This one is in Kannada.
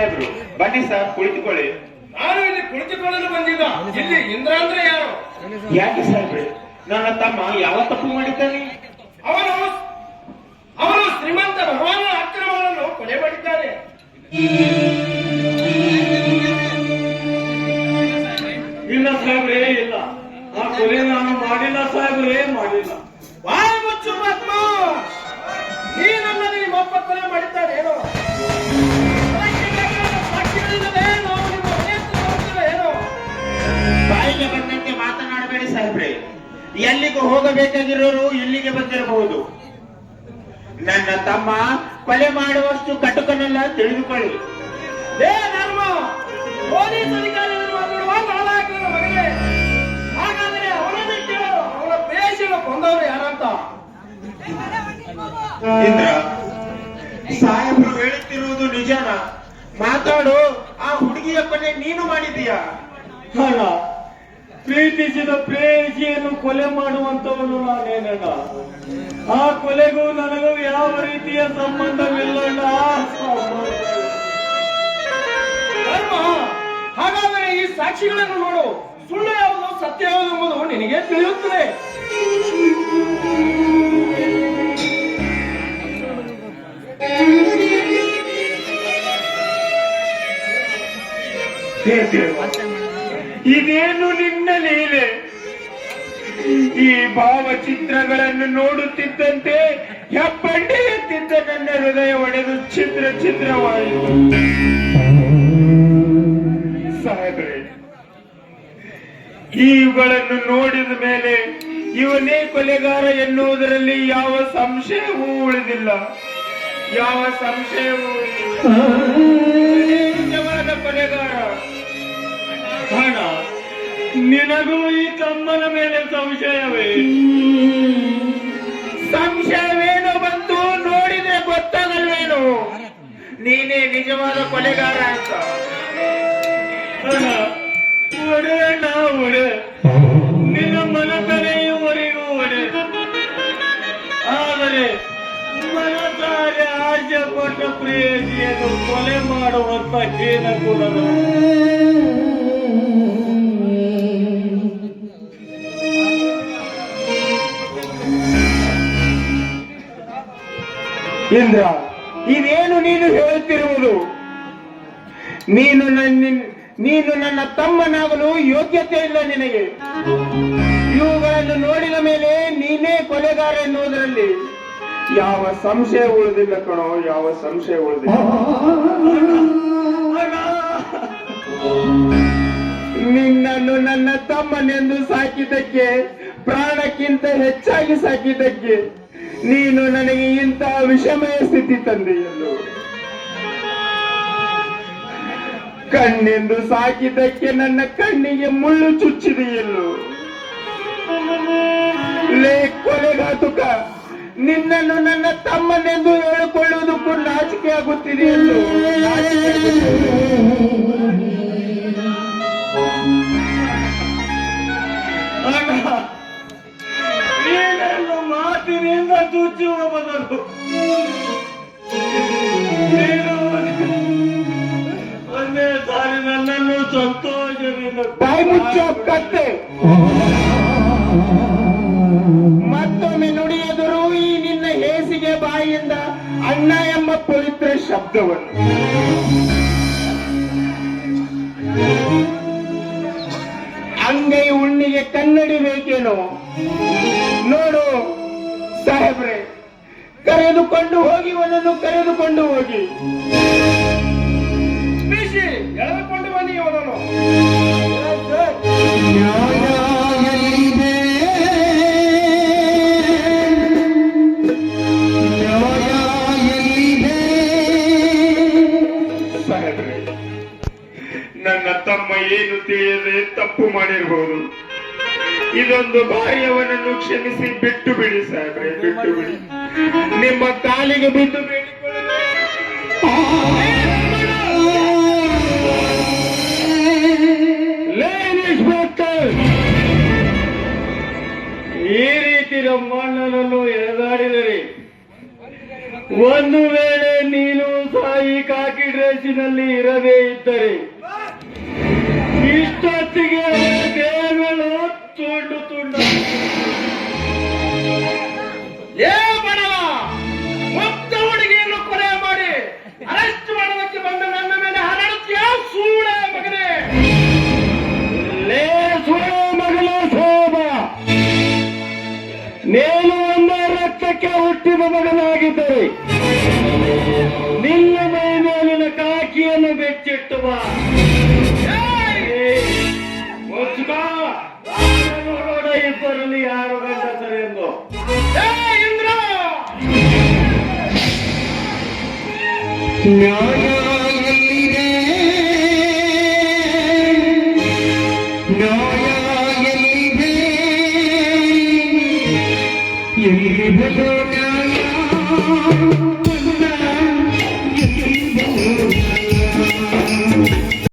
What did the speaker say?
ಸಾಹೇಬ್ರು ಬನ್ನಿ ಸರ್, ಕುಳಿತುಕೊಳ್ಳಿ. ನಾನು ಇಲ್ಲಿ ಕುಳಿತುಕೊಳ್ಳಲು ಬಂದಿದ್ದ. ಇಲ್ಲಿ ಇಂದ್ರ ಅಂದ್ರೆ ಯಾರು? ಯಾಕೆ ಸಾಹೇಬ್ರೆ, ನನ್ನ ತಮ್ಮ ಯಾವ ತಪ್ಪು ಮಾಡಿದ್ದಾನೆ? ಅವನು ಶ್ರೀಮಂತ ಭಗವಾನ ಅಕ್ರಮಗಳನ್ನು ಕೊಲೆ ಮಾಡಿದ್ದಾನೆ. ಇಲ್ಲ ಸಾಹೇಬ್ರೆ, ಇಲ್ಲ, ಆ ಕೊಲೆ ನಾನು ಮಾಡಿಲ್ಲ ಸಾಹೇಬ್ರೆ, ಮಾಡಿಲ್ಲ. ಬಾಯಿ ಮುಚ್ಚು ಮಹಾತ್ಮ, ನೀನಲ್ಲದೆ ನಿಮ್ಮಪ್ಪ ಕೊಲೆ ಮಾಡಿದ್ದಾನೇನೋ? ಬಾಯಿಗೆ ಬಂದಂತೆ ಮಾತನಾಡಬೇಡಿ ಸಾಹೇಬ್ರೆ. ಎಲ್ಲಿಗೂ ಹೋಗಬೇಕಾಗಿರೋರು ಇಲ್ಲಿಗೆ ಬಂದಿರಬಹುದು. ನನ್ನ ತಮ್ಮ ಕೊಲೆ ಮಾಡುವಷ್ಟು ಕಟುಕನಲ್ಲ, ತಿಳಿದುಕೊಳ್ಳಿ. ಧರ್ಮ ಪೊಲೀಸ್ ಅಧಿಕಾರಿಗಳು ಮಾತಾಡುವ ನಾಲಾಯಕರ ಮಗನೇ. ಹಾಗಾದರೆ ಅವನನ್ನೇ ಕೇಳು, ಅವನ ದೇಶನ ಕೊಂದವರು ಯಾರಂತ. ಇಂದ್ರ, ಸಾಹೇಬ್ರು ಹೇಳುತ್ತಿರುವುದು ನಿಜನ? ಮಾತಾಡು. ಆ ಹುಡುಗಿಯ ಕೊಲೆ ನೀನು ಮಾಡಿದೀಯಾ? ಅಲ್ಲ, ಪ್ರೀತಿಸಿದ ಪ್ರೇಯಸಿಯನ್ನು ಕೊಲೆ ಮಾಡುವಂತವನು ನಾನೇನಣ್ಣ. ಆ ಕೊಲೆಗೂ ನನಗೂ ಯಾವ ರೀತಿಯ ಸಂಬಂಧವಿಲ್ಲಣ್ಣ. ಧರ್ಮ, ಹಾಗಾದರೆ ಈ ಸಾಕ್ಷಿಗಳನ್ನು ನೋಡು. ಸುಳ್ಳು ಯಾವುದು ಸತ್ಯ ಯಾವುದು ಎಂಬುದು ನಿನಗೆ ತಿಳಿಯುತ್ತದೆ. ಇದೇನು ನಿನ್ನ ಲೀಲೆ? ಈ ಭಾವಚಿತ್ರಗಳನ್ನು ನೋಡುತ್ತಿದ್ದಂತೆ ಹೆಬ್ಬಂಡೆ ಎತ್ತಿದ್ದ ನನ್ನ ಹೃದಯ ಒಡೆದು ಛಿದ್ರ ಛಿದ್ರವಾಯಿತು. ಸಾಹೇಬ್ರೆ, ಇವುಗಳನ್ನು ನೋಡಿದ ಮೇಲೆ ಇವನೇ ಕೊಲೆಗಾರ ಎನ್ನುವುದರಲ್ಲಿ ಯಾವ ಸಂಶಯವೂ ಉಳಿದಿಲ್ಲ. ಯಾವ ಸಂಶಯವೂ ನಿಜವಾದ ಕೊಲೆಗಾರ. ಹಣ, ನಿನಗೂ ಈ ತಮ್ಮನ ಮೇಲೆ ಸಂಶಯವೇ? ಸಂಶಯವೇನೋ ಬಂತು, ನೋಡಿದ್ರೆ ಗೊತ್ತಾಗಲ್ವೇನು ನೀನೇ ನಿಜವಾದ ಕೊಲೆಗಾರ ಅಂತ. ಹಣ, ಒಡೆ ಅಣ್ಣ, ಒಡೆ. ನಿನ್ನ ಮನತನೆಯುವರೆಗೂ ಒಡೆ. ಆದರೆ ಮನಸಾರೆ ಆಸೆ ಪಟ್ಟ ಪ್ರೇಯಸಿಯನ್ನು ಕೊಲೆ ಮಾಡುವಂತ ಹೀನ ಕುಲದ ಇಂದ್ರ, ಇದೇನು ನೀನು ಹೇಳುತ್ತಿರುವುದು? ನೀನು ನನ್ನ ತಮ್ಮನಾಗಲು ಯೋಗ್ಯತೆ ಇಲ್ಲ ನಿನಗೆ. ಇವುಗಳನ್ನು ನೋಡಿದ ಮೇಲೆ ನೀನೇ ಕೊಲೆಗಾರ ಎನ್ನುವುದರಲ್ಲಿ ಯಾವ ಸಂಶಯ ಉಳಿದಿಲ್ಲ ಕಣೋ, ಯಾವ ಸಂಶಯ ಉಳಿದಿಲ್ಲ. ನಿನ್ನನ್ನು ನನ್ನ ತಮ್ಮನೆಂದು ಸಾಕಿದ್ದಕ್ಕೆ, ಪ್ರಾಣಕ್ಕಿಂತ ಹೆಚ್ಚಾಗಿ ಸಾಕಿದ್ದಕ್ಕೆ ನೀನು ನನಗೆ ಇಂತಹ ವಿಷಮಯ ಸ್ಥಿತಿ ತಂದೆಯಲ್ಲೋ. ಕಣ್ಣೆಂದು ಸಾಕಿದ್ದಕ್ಕೆ ನನ್ನ ಕಣ್ಣಿಗೆ ಮುಳ್ಳು ಚುಚ್ಚಿದೆಯಲ್ಲೋ. ಲೇ ಕೊಲೆಗಾತುಕ, ನಿನ್ನನ್ನು ನನ್ನ ತಮ್ಮನೆಂದು ಹೇಳಿಕೊಳ್ಳುವುದಕ್ಕೂ ನಾಚಿಕೆ ಆಗುತ್ತಿದೆಯಲ್ಲೋ. ನೀನನ್ನು ಮಾತಿನಿಂದ ಚುಚ್ಚುವ ಬದಲು ನೀನು ಒಂದೇ ಸಾರಿ ನನ್ನನ್ನು ಸಂತೋಷದಿಂದ ಬಾಯಿ ಮುಚ್ಚೋ ಕತ್ತೆ. ಮತ್ತೊಮ್ಮೆ ನುಡಿಯದರು ಈ ನಿನ್ನ ಹೇಸಿಗೆ ಬಾಯಿಯಿಂದ ಅಣ್ಣ ಎಂಬ ಪವಿತ್ರ ಶಬ್ದವನ್ನು. ಅಂಗೈ ಉಣ್ಣಿಗೆ ಕನ್ನಡಿ ಬೇಕೇನೋ? ನೋಡು ಸಾಹೇಬ್ರೆ, ಕರೆದುಕೊಂಡು ಹೋಗಿ, ಅವನನ್ನು ಕರೆದುಕೊಂಡು ಹೋಗಿ. ಬಿಸಿ ಎಳೆದುಕೊಂಡು ಬನ್ನಿ ಅವನನ್ನು. ಸಾಹೇಬ್ರೆ, ನನ್ನ ತಮ್ಮ ಏನು ತಿಳಿಯದೆ ತಪ್ಪು ಮಾಡಿರಬಹುದು. ಇದೊಂದು ಬಾರಿ ಅವನನ್ನು ಕ್ಷಮಿಸಿ ಬಿಟ್ಟು ಬಿಡಿ ಸಾಹೇಬ್ರೆ, ಬಿಟ್ಟು ಬಿಡಿ. ನಿಮ್ಮ ಕಾಲಿಗೆ ಬಿದ್ದು ಬೇಡಿಕೊಳ್ಳುವೆ. ಈ ರೀತಿ ನಮ್ಮಣ್ಣನನ್ನು ಎಳೆದಾಡಿದರೆ ಒಂದು ವೇಳೆ ನೀನು ಸಾಯಿ ಕಾಕಿಡ್ರೆ ವಯಸ್ಸಿನಲ್ಲಿ ಇರದೇ ಇದ್ದರೆ ಇಷ್ಟೊತ್ತಿಗೆ ಅವರ ದೇಹಗಳು ತುಂಡು ತುಂಡು. ಏ ಬಡವ, ಮುಗ್ಧ ಹುಡುಗಿಯನ್ನು ಕೊಲೆ ಮಾಡಿ ಅರೆಸ್ಟ್ ಮಾಡೋದಕ್ಕೆ ಬಂದ ನನ್ನ ಮೇಲೆ ಹರಡುತ್ತೀಯ ಸೂಳೆ ಮಗನೇ? ಲೇ ಸುಳ್ಳ ಮಗನ ಸೋಮ, ನೀನು ಒಂದೇ ರಕ್ತಕ್ಕೆ ಹುಟ್ಟಿದ ಮಗನಾಗಿದ್ದರೆ ನಿನ್ನ ಮೈ ಮೇಲಿನ ಕಾಕಿಯನ್ನು ಬೆಚ್ಚಿಟ್ಟು ಬಾ. ನೋಡೋಣ ಇಬ್ಬರಲ್ಲಿ ಯಾರು ಗಂಡಸರೆಂದು. ಇಂದ್ರ, ನ್ಯಾಯ ಎಲ್ಲಿದೆ, ನ್ಯಾಯ ಎಲ್ಲಿದೆ, ಎಲ್ಲಿದೆ ನ್ಯಾಯ?